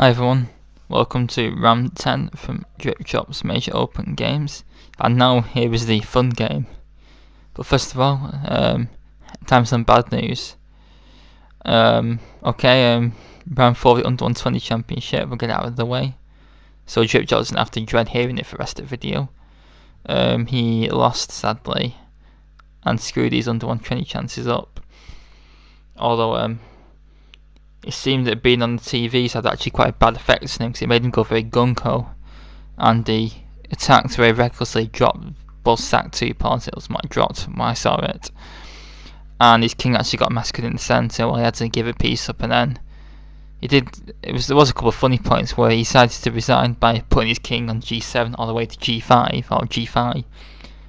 Hi everyone, welcome to round 10 from DripDrop's Major Open Games, and now here is the fun game. But first of all, time for some bad news. Round 4 of the Under 120 Championship, we'll get out of the way, so DripDrop doesn't have to dread hearing it for the rest of the video. He lost sadly, and screwed his Under 120 chances up. Although it seemed that being on the TVs had actually quite a bad effect on him, because it made him go very gung-ho, and he attacked very recklessly, dropped both sacked 2 pawns. It was dropped when I saw it, and his king actually got massacred in the centre while he had to give a piece up, and then there was a couple of funny points where he decided to resign by putting his king on g7 all the way to g5 or g5,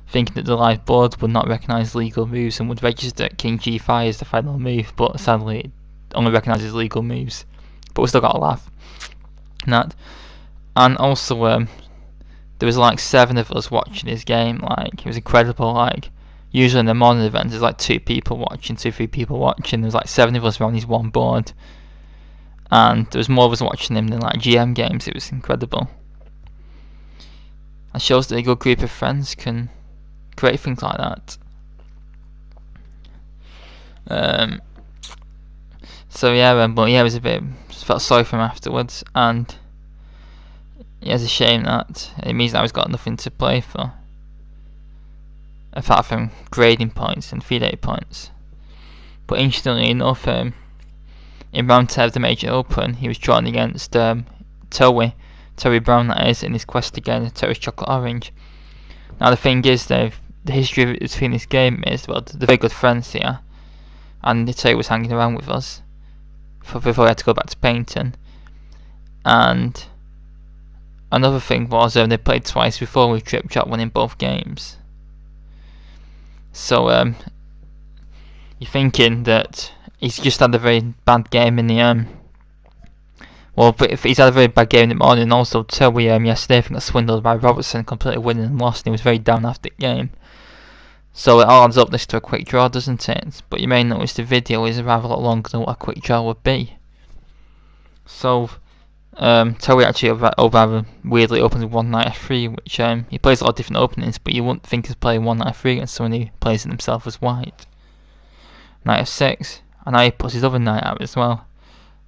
thinking that the live board would not recognise legal moves and would register king g5 as the final move, but sadly it only recognises legal moves. But we still got a laugh at that. And also there was like 7 of us watching his game. Like, it was incredible. Like, usually in the morning events there's like 2 people watching, 2-3 people watching. There was like 7 of us around his one board, and there was more of us watching him than like GM games. It was incredible. It shows that a good group of friends can create things like that. So yeah, but yeah, it was a bit, felt sorry for him afterwards, and yeah, it's a shame that it means that he's got nothing to play for, apart from grading points and FIDE points. But interestingly enough, in round 10 of the Major Open, he was drawn against Torquay Brown, that is, in his quest to get a Terrace Chocolate Orange. Now the thing is, the history between this game is, well, they're very good friends here, and Torquay was hanging around with us before I had to go back to painting. And another thing was, they played twice before with DripDrop winning both games. So you're thinking that he's just had a very bad game in the well, but if he's had a very bad game in the morning, and also Torquay yesterday I think got swindled by Robertson, completely winning and lost, and he was very down after the game. So it all adds up this to a quick draw, doesn't it? But you may notice the video is rather a lot longer than what a quick draw would be. So Torquay actually rather weirdly opens with 1 Nf3, which he plays a lot of different openings, but you wouldn't think he's playing 1 Nf3 against someone who plays it himself as white. Nf6, and now he puts his other knight out as well,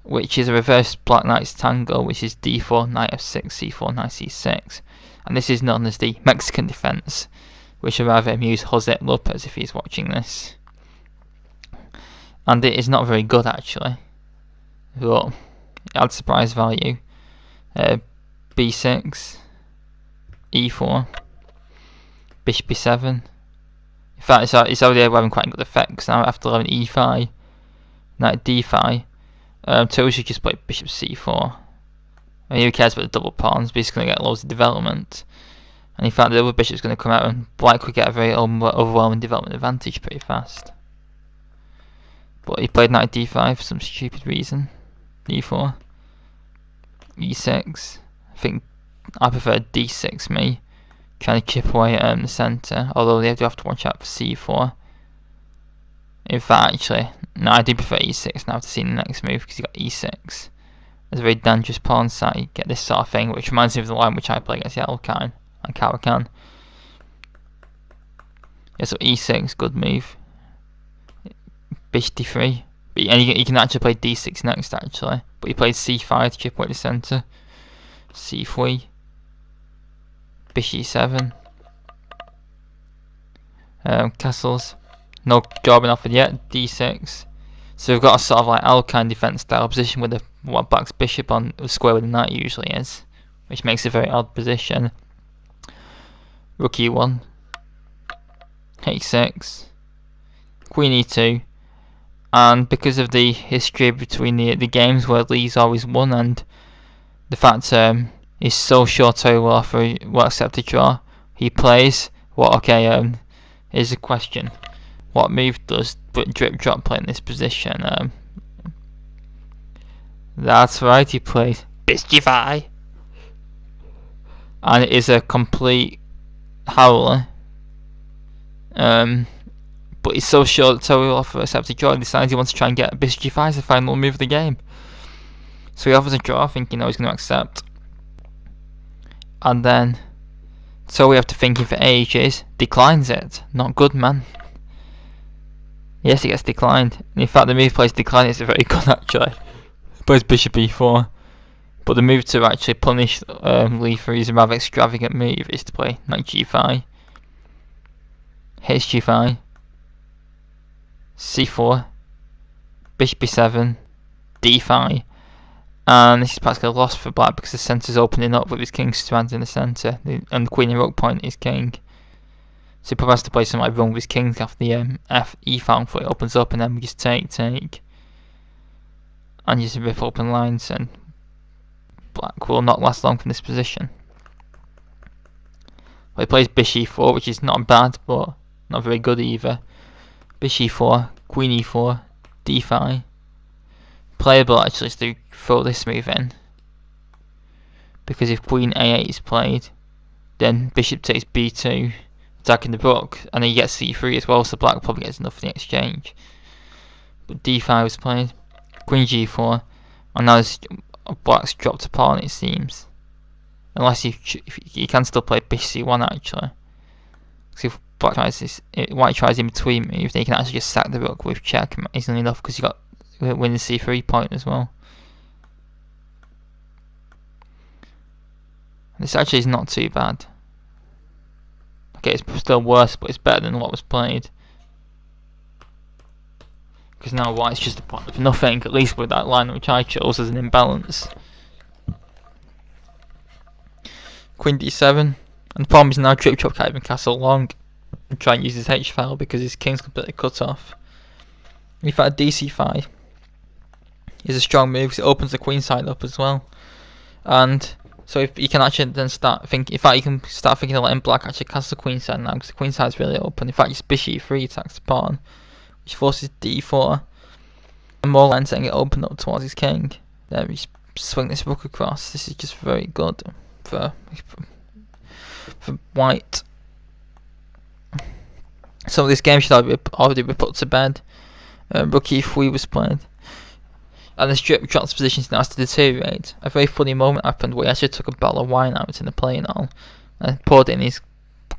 which is a reverse Black Knight's Tango, which is d4 Nf6 c4 Nc6, and this is known as the Mexican defense, which will rather amuse Jose Lopez if he's watching this. And it is not very good actually, but it adds surprise value. b6, e4, bishop b7. In fact, it's already having quite good effects now. After 11 e5, knight d5, Torquay should just play bishop c4. I mean, who cares about the double pawns, but he's going to get loads of development. And in fact the other bishop's going to come out, and Black could get a very overwhelming development advantage pretty fast. But he played knight d5 for some stupid reason. e4, e6. I think I prefer d6 me, trying to chip away at the centre, although they do have to watch out for c4. In fact, actually, no, I do prefer e6 now to see the next move, because you got e6. There's a very dangerous pawn site, you get this sort of thing, which reminds me of the line which I play against Yellowkine and Kh1. Yeah, so e6, good move. Bishop d3, and you can actually play d6 next actually, but he played c5 to chip away the centre. c3, bishop e7, castles, no job offered yet. d6, so we've got a sort of like Alkine defense style position with what Black's bishop on square with the knight usually is, which makes a very odd position. Rook e1, h6, queen e2, and because of the history between the games where Lee's always won, and the fact he's so sure Torquay will accept a draw, he plays here's a question: what move does DripDrop play in this position? That's right, he plays Bxd5, and it is a complete howler. But he's so sure that Torquay will offer accept a draw, and decides he wants to try and get Bxd5 as the final move of the game. So he offers a draw, thinking he's going to accept. And then, so we have to think for ages, declines it. Not good, man. Yes, it gets declined. And in fact, the move plays decline is very good actually. Plays bishop e4. But the move to actually punish Lee for his rather extravagant move is to play knight g5, h5, c4, bishop b7, d5, and this is practically a loss for black because the centre's opening up with his king strands in the centre, and the queen in rook point is king. So he probably has to play something like run with his king after the f e file before it opens up, and then we just take, and just rip open lines, and black will not last long from this position. Well, he plays bishop e4, which is not bad, but not very good either. Bishop e4, queen e4, d5. Playable actually is to throw this move in, because if queen a8 is played, then bishop takes b2, attacking the rook, and then you get c3 as well, so black probably gets nothing in exchange. But d5 was played, queen g4, and now black's dropped a pawn, it seems. Unless you can still play bishop c1 actually. Because if black tries this, white tries in between move, then you can actually just sack the rook with check easily enough, because you got winning c3 point as well. This actually is not too bad. Okay, it's still worse, but it's better than what was played. Because now white's just a pot of nothing, at least with that line which I chose as an imbalance. Queen d7, and the problem is now drip chop can't even castle long and try and use his h file because his king's completely cut off. In fact, dc5 is a strong move because it opens the queen side up as well, and so if you can actually then start thinking, in fact you can start thinking of letting black actually castle the queen side now, because the queen side is really open. In fact, it's bishop e3 attacks the pawn, which forces d4, and more lines letting it open up towards his king. There we swing this rook across. This is just very good for white. So this game should already be put to bed. Rook e3 was played, and the strip drops position starts to deteriorate. A very funny moment happened where he actually took a bottle of wine out in the playing hall and poured it in his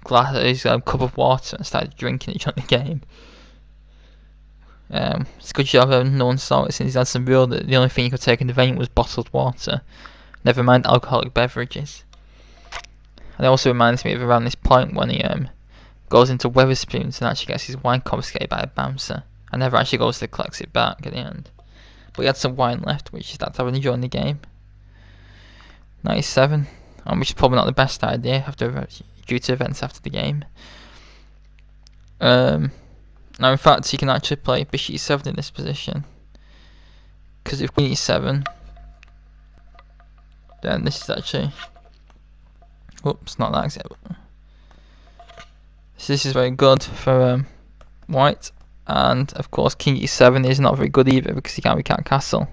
cup of water and started drinking it during the game. It's a good job no one saw it, since he had some rule that the only thing you could take in the venue was bottled water, never mind alcoholic beverages. And it also reminds me of around this point when he goes into Wetherspoons and actually gets his wine confiscated by a bouncer, and never actually goes to collect it back at the end. But he had some wine left, which he started having during the game. 97, which is probably not the best idea due to events after the game. Now in fact he can actually play bishop e7 in this position, because if queen e7, then this is actually, whoops, not that example. So this is very good for white, and of course king e7 is not very good either because he can't castle,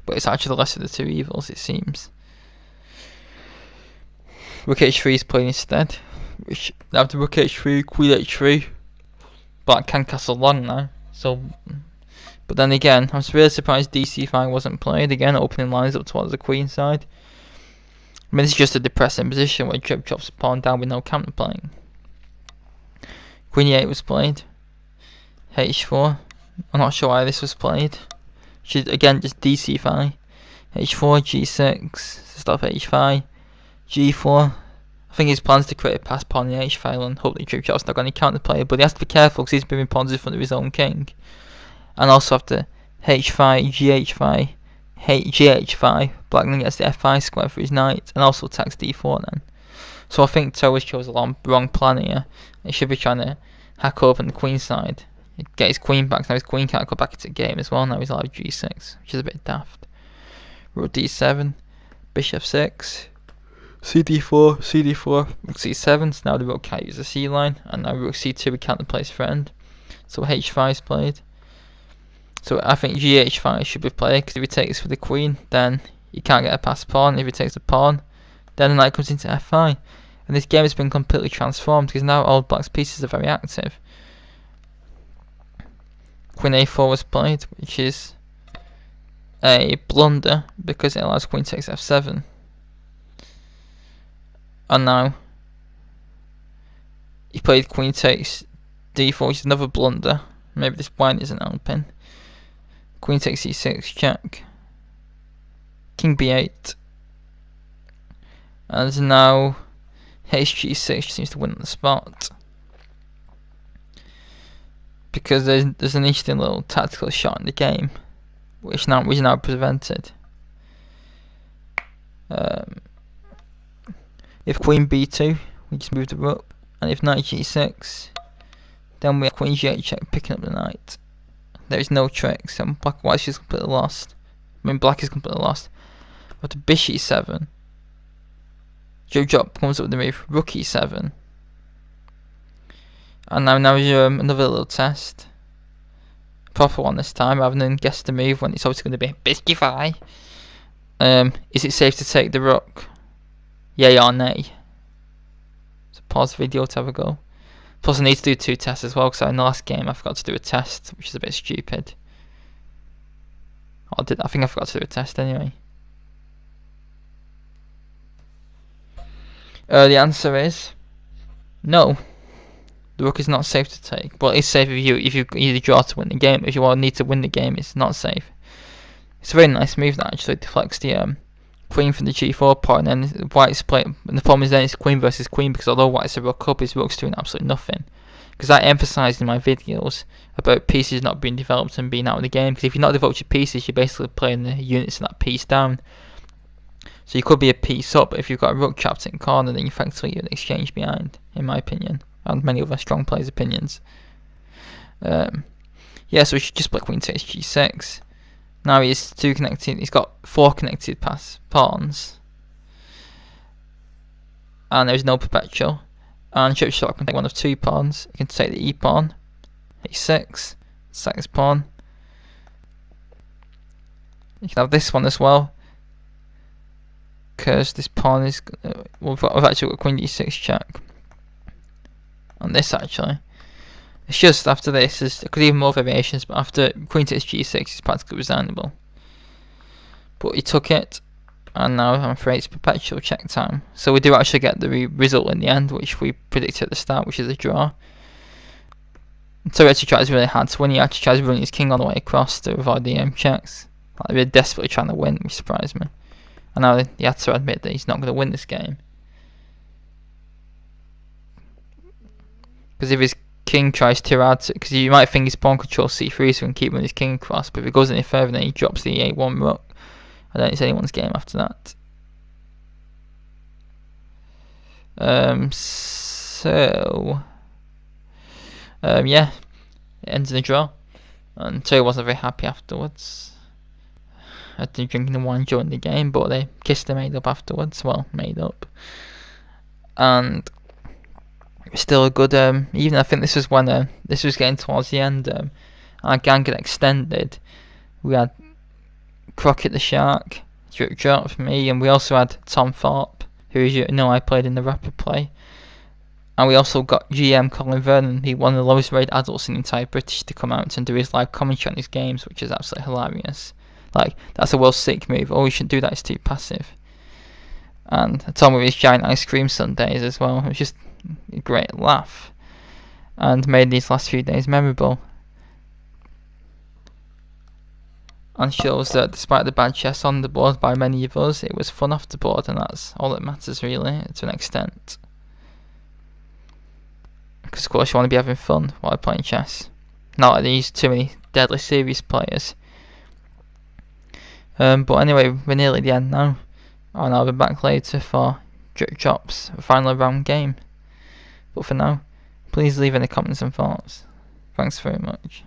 but it's actually the less of the two evils, it seems. Rook h3 is played instead, which after rook h3, queen h3, black can castle long now. So, but then again, I'm really surprised dc5 wasn't played again, opening lines up towards the queen side. I mean, this is just a depressing position where drip chops a pawn down with no counter playing. Queen e8 was played. h4. I'm not sure why this was played. Should again just dc5, h4, g6, stop h5, g4. I think his plan is to create a pass pawn in the h file and hope that drip chop's not going to counterplay, but he has to be careful because he's moving pawns in front of his own king. And also after h5, gh5, gh5, black then gets the f5 square for his knight, and also attacks d4 then. So I think Torquay chose a wrong plan here. He should be trying to hack open the queen side, get his queen back. Now his queen can't go back into the game as well, now he's allowed g6, which is a bit daft. Rook d7, bishop 6, cd4, cd4, rook c7, so now the rook can't use the c line, and now rook c2 we can't replace friend, so h5 is played. So I think gh5 should be played, because if he takes for the queen, then he can't get a pass pawn. If he takes the pawn, then the knight comes into f5, and this game has been completely transformed, because now all black's pieces are very active. Queen a4 was played, which is a blunder because it allows queen takes f7. And now he played queen takes d4, which is another blunder. Maybe this blind isn't helping. Queen takes e6 check. King b8. And now Hg6 seems to win on the spot. Because there's an interesting little tactical shot in the game, which is now prevented. If queen b2, we just move the rook, and if knight g6, then we have queen g8 check, picking up the knight. There is no tricks, and white is completely lost. Black is completely lost. But to bishop e7, Joe drop comes up with the move rook e7. And now is another little test. Proper one this time, rather than guess the move when it's obviously going to be Bge5. Is it safe to take the rook? Yay or nay? So pause the video to have a go. Plus I need to do 2 tests as well, because in the last game I forgot to do a test, which is a bit stupid. I think I forgot to do a test anyway. The answer is no. The rook is not safe to take. Well, it's safe if you either draw to win the game. If you need to win the game, it's not safe. It's a very nice move that actually deflects the queen from the g4 part, and then white's playing. And the problem is then it's queen versus queen, because although white's a rook up, his rook's doing absolutely nothing. Because I emphasised in my videos about pieces not being developed and being out of the game. Because if you're not developed your pieces, you're basically playing the units of that piece down. So you could be a piece up, but if you've got a rook trapped in corner, then you effectively an exchange behind, in my opinion, and many other strong players' opinions. Yeah, so we should just play queen takes g6. Now he's he's got 4 connected pawns, and there is no perpetual. And chip shot can take one of 2 pawns. You can take the e pawn, e6, sack this pawn. You can have this one as well, because this pawn is we've actually got queen d6 check on this actually. It's just after this, there could be even more variations, but after queen takes g6 it's practically resignable. But he took it, and now I'm afraid it's perpetual check time. So we do actually get the result in the end, which we predicted at the start, which is a draw. So he actually tries really hard to win. He actually tries running his king all the way across to avoid the checks. Like, they're desperately trying to win, which surprised me. And now he had to admit that he's not going to win this game. Because if his king tries too hard to, because you might think his pawn controls c3 so he can keep running his king across, but if it goes any further then he drops the a1 rook. I don't think it's anyone's game after that. Yeah, it ends in a draw. And Torquay wasn't very happy afterwards. I'd been drinking the wine during the game, but they kissed and made up afterwards. Well, made up. And it was still a good even I think this was when this was getting towards the end. Our gang got extended. We had Crockett the Shark, drop for me, and we also had Tom Thorpe, who, as you know, I played in the Rapid Play. And we also got GM Colin Vernon, he one of the lowest rated adults in the entire British, to come out and do his live commentary on his games, which is absolutely hilarious. Like, that's a well sick move. Oh, you shouldn't do that, it's too passive. And I told him with his giant ice cream sundaes as well. It was just a great laugh, and made these last few days memorable. And shows that despite the bad chess on the board by many of us, it was fun off the board, and that's all that matters really, to an extent. Because of course you want to be having fun while playing chess, not like these too many deadly serious players. But anyway, we're nearly at the end now, and I'll be back later for Drip Drop's final round game. But for now, please leave any comments and thoughts. Thanks very much.